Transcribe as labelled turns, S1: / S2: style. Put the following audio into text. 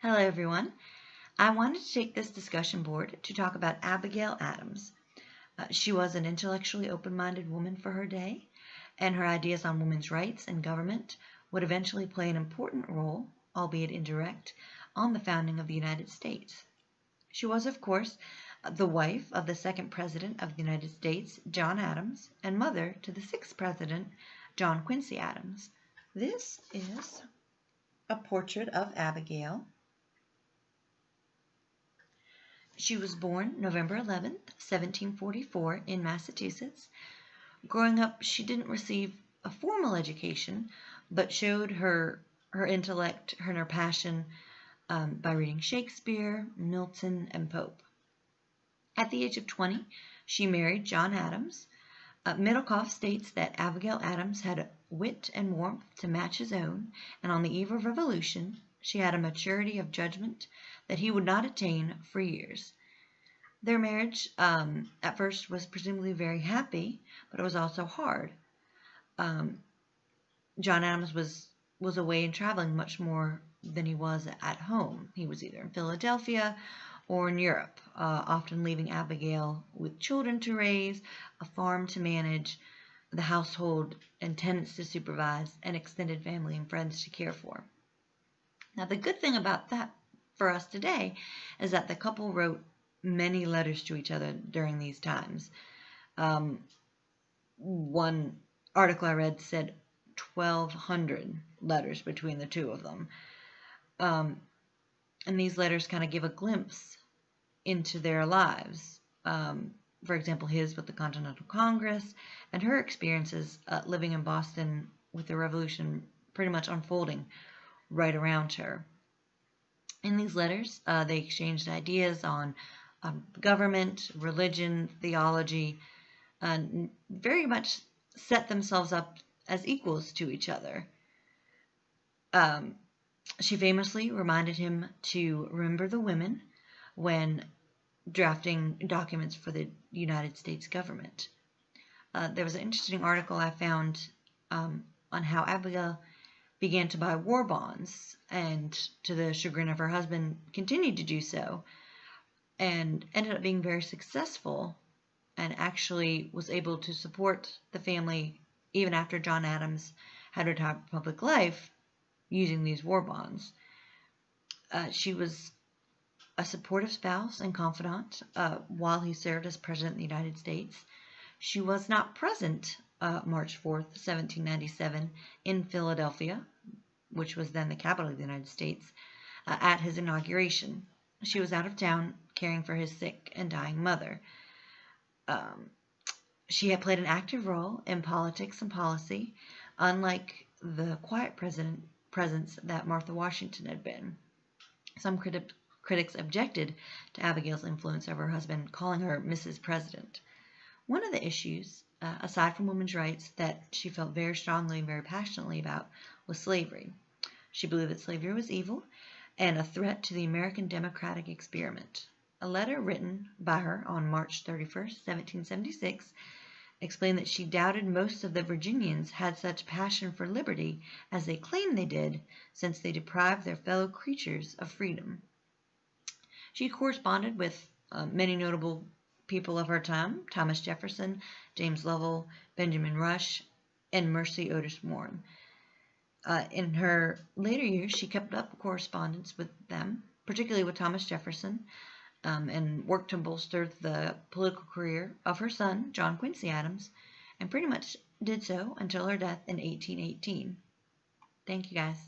S1: Hello, everyone. I wanted to take this discussion board to talk about Abigail Adams. She was an intellectually open-minded woman for her day, and her ideas on women's rights and government would eventually play an important role, albeit indirect, on the founding of the United States. She was, of course, the wife of the second President of the United States, John Adams, and mother to the sixth President, John Quincy Adams. This is a portrait of Abigail. She was born November 11th, 1744, in Massachusetts. Growing up, she didn't receive a formal education, but showed her intellect and her passion by reading Shakespeare, Milton, and Pope. At the age of 20, she married John Adams. Middlecoff states that Abigail Adams had wit and warmth to match his own, and on the eve of revolution, she had a maturity of judgment that he would not attain for years. Their marriage at first was presumably very happy, but it was also hard. John Adams was away and traveling much more than he was at home. He was either in Philadelphia or in Europe, often leaving Abigail with children to raise, a farm to manage, the household and tenants to supervise, and extended family and friends to care for. Now, the good thing about that for us today is that the couple wrote many letters to each other during these times. One article I read said 1,200 letters between the two of them. And these letters kind of give a glimpse into their lives. For example, his with the Continental Congress and her experiences living in Boston with the revolution pretty much unfolding right around her. In these letters, they exchanged ideas on government, religion, theology, and very much set themselves up as equals to each other. She famously reminded him to remember the women when drafting documents for the United States government. There was an interesting article I found on how Abigail began to buy war bonds, and to the chagrin of her husband, continued to do so, and ended up being very successful, and actually was able to support the family even after John Adams had retired from public life using these war bonds. She was a supportive spouse and confidant while he served as President of the United States. She was not present March 4th, 1797, in Philadelphia, which was then the capital of the United States, at his inauguration. She was out of town caring for his sick and dying mother. She had played an active role in politics and policy, unlike the quiet presence that Martha Washington had been. Some critics objected to Abigail's influence over her husband, calling her Mrs. President. One of the issues, aside from women's rights, that she felt very strongly and very passionately about was slavery. She believed that slavery was evil and a threat to the American democratic experiment. A letter written by her on March 31st, 1776, explained that she doubted most of the Virginians had such passion for liberty as they claimed they did, since they deprived their fellow creatures of freedom. She corresponded with many notable people of her time: Thomas Jefferson, James Lovell, Benjamin Rush, and Mercy Otis Warren. In her later years, she kept up correspondence with them, particularly with Thomas Jefferson, and worked to bolster the political career of her son, John Quincy Adams, and pretty much did so until her death in 1818. Thank you, guys.